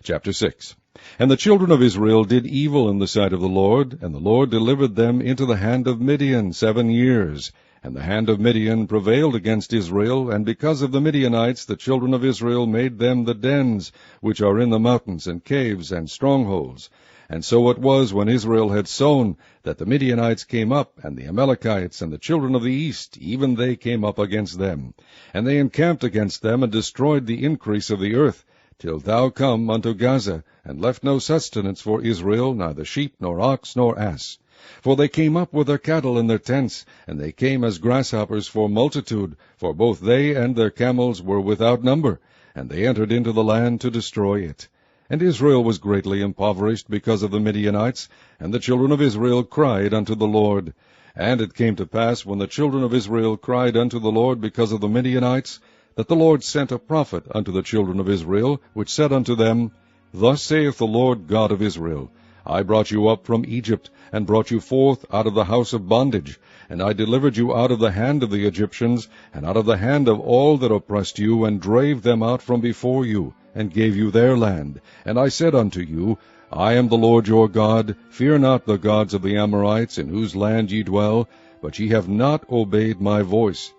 Chapter 6. And the children of Israel did evil in the sight of the Lord, and the Lord delivered them into the hand of Midian 7 years. And the hand of Midian prevailed against Israel, and because of the Midianites the children of Israel made them the dens, which are in the mountains, and caves, and strongholds. And so it was, when Israel had sown, that the Midianites came up, and the Amalekites, and the children of the east, even they came up against them. And they encamped against them, and destroyed the increase of the earth, till thou come unto Gaza, and left no sustenance for Israel, neither sheep, nor ox, nor ass. For they came up with their cattle in their tents, and they came as grasshoppers for multitude, for both they and their camels were without number, and they entered into the land to destroy it. And Israel was greatly impoverished because of the Midianites, and the children of Israel cried unto the Lord. And it came to pass, when the children of Israel cried unto the Lord because of the Midianites, that the Lord sent a prophet unto the children of Israel, which said unto them, Thus saith the Lord God of Israel, I brought you up from Egypt, and brought you forth out of the house of bondage, and I delivered you out of the hand of the Egyptians, and out of the hand of all that oppressed you, and drave them out from before you, and gave you their land. And I said unto you, I am the Lord your God. Fear not the gods of the Amorites, in whose land ye dwell, but ye have not obeyed my voice.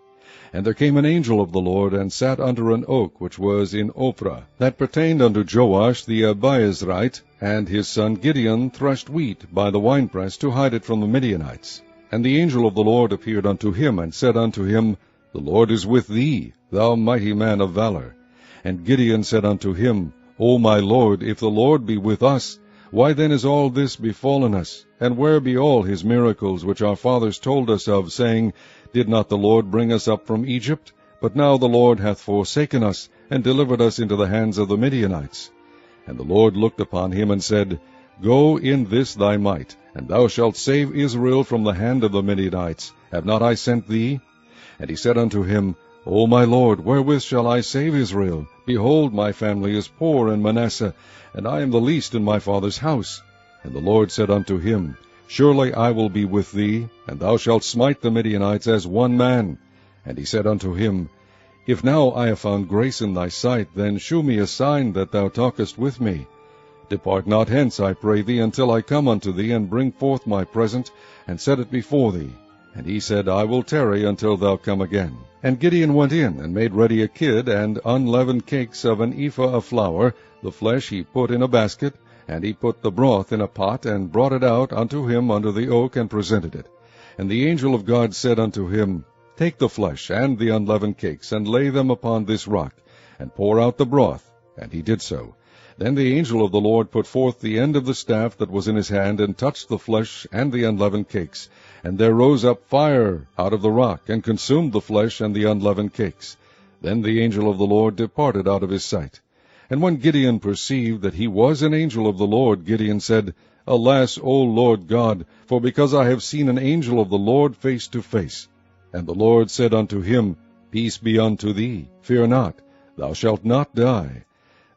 And there came an angel of the Lord, and sat under an oak which was in Ophrah, that pertained unto Joash the Abiezrite, and his son Gideon threshed wheat by the winepress to hide it from the Midianites. And the angel of the Lord appeared unto him, and said unto him, The Lord is with thee, thou mighty man of valor. And Gideon said unto him, O my Lord, if the Lord be with us, why then is all this befallen us? And where be all his miracles which our fathers told us of, saying, Did not the Lord bring us up from Egypt? But now the Lord hath forsaken us, and delivered us into the hands of the Midianites. And the Lord looked upon him, and said, Go in this thy might, and thou shalt save Israel from the hand of the Midianites. Have not I sent thee? And he said unto him, O my Lord, wherewith shall I save Israel? Behold, my family is poor in Manasseh, and I am the least in my father's house. And the Lord said unto him, Surely I will be with thee, and thou shalt smite the Midianites as one man. And he said unto him, If now I have found grace in thy sight, then shew me a sign that thou talkest with me. Depart not hence, I pray thee, until I come unto thee, and bring forth my present, and set it before thee. And he said, I will tarry until thou come again. And Gideon went in, and made ready a kid, and unleavened cakes of an ephah of flour. The flesh he put in a basket, and he put the broth in a pot, and brought it out unto him under the oak, and presented it. And the angel of God said unto him, Take the flesh and the unleavened cakes, and lay them upon this rock, and pour out the broth. And he did so. Then the angel of the Lord put forth the end of the staff that was in his hand, and touched the flesh and the unleavened cakes. And there rose up fire out of the rock, and consumed the flesh and the unleavened cakes. Then the angel of the Lord departed out of his sight. And when Gideon perceived that he was an angel of the Lord, Gideon said, Alas, O Lord God, for because I have seen an angel of the Lord face to face. And the Lord said unto him, Peace be unto thee, fear not, thou shalt not die.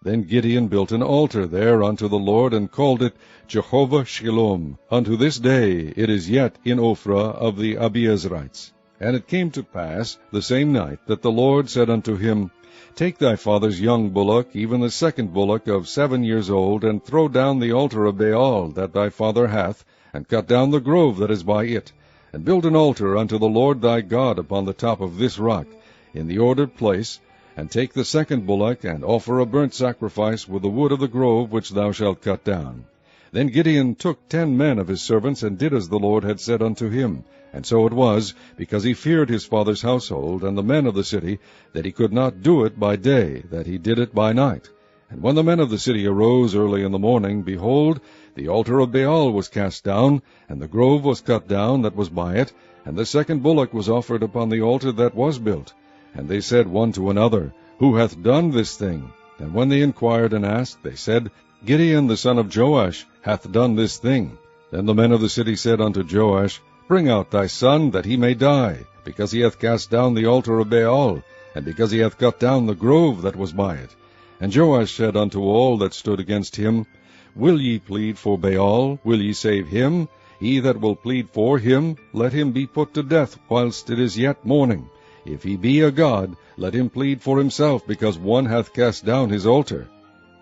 Then Gideon built an altar there unto the Lord, and called it Jehovah Shalom. Unto this day it is yet in Ophrah of the Abiezrites. And it came to pass the same night that the Lord said unto him, Take thy father's young bullock, even the second bullock of 7 years old, and throw down the altar of Baal that thy father hath, and cut down the grove that is by it, and build an altar unto the Lord thy God upon the top of this rock, in the ordered place, and take the second bullock, and offer a burnt sacrifice with the wood of the grove which thou shalt cut down. Then Gideon took 10 men of his servants, and did as the Lord had said unto him. And so it was, because he feared his father's household, and the men of the city, that he could not do it by day, that he did it by night. And when the men of the city arose early in the morning, behold, the altar of Baal was cast down, and the grove was cut down that was by it, and the second bullock was offered upon the altar that was built. And they said one to another, Who hath done this thing? And when they inquired and asked, they said, Gideon the son of Joash hath done this thing. Then the men of the city said unto Joash, Bring out thy son, that he may die, because he hath cast down the altar of Baal, and because he hath cut down the grove that was by it. And Joash said unto all that stood against him, Will ye plead for Baal? Will ye save him? He that will plead for him, let him be put to death whilst it is yet morning. If he be a god, let him plead for himself, because one hath cast down his altar.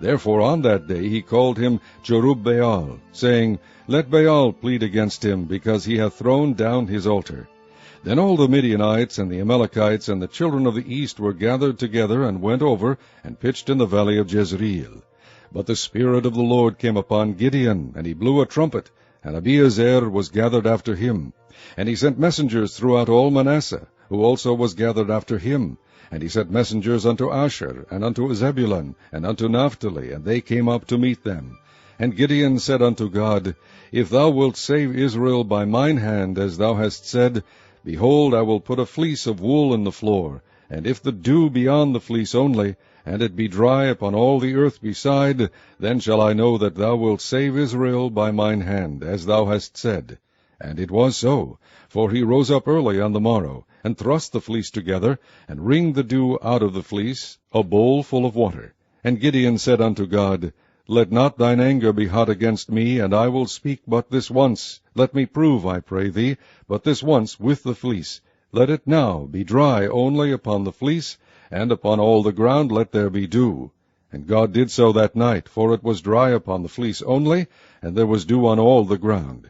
Therefore on that day he called him Jerubbaal, saying, Let Baal plead against him, because he hath thrown down his altar. Then all the Midianites and the Amalekites and the children of the east were gathered together, and went over, and pitched in the valley of Jezreel. But the Spirit of the Lord came upon Gideon, and he blew a trumpet, and Abiezer was gathered after him. And he sent messengers throughout all Manasseh, who also was gathered after him. And he sent messengers unto Asher, and unto Zebulun, and unto Naphtali, and they came up to meet them. And Gideon said unto God, If thou wilt save Israel by mine hand, as thou hast said, behold, I will put a fleece of wool in the floor, and if the dew be on the fleece only, and it be dry upon all the earth beside, then shall I know that thou wilt save Israel by mine hand, as thou hast said. And it was so, for he rose up early on the morrow, and thrust the fleece together, and wringed the dew out of the fleece, a bowl full of water. And Gideon said unto God, Let not thine anger be hot against me, and I will speak but this once. Let me prove, I pray thee, but this once with the fleece. Let it now be dry only upon the fleece, and upon all the ground let there be dew. And God did so that night, for it was dry upon the fleece only, and there was dew on all the ground.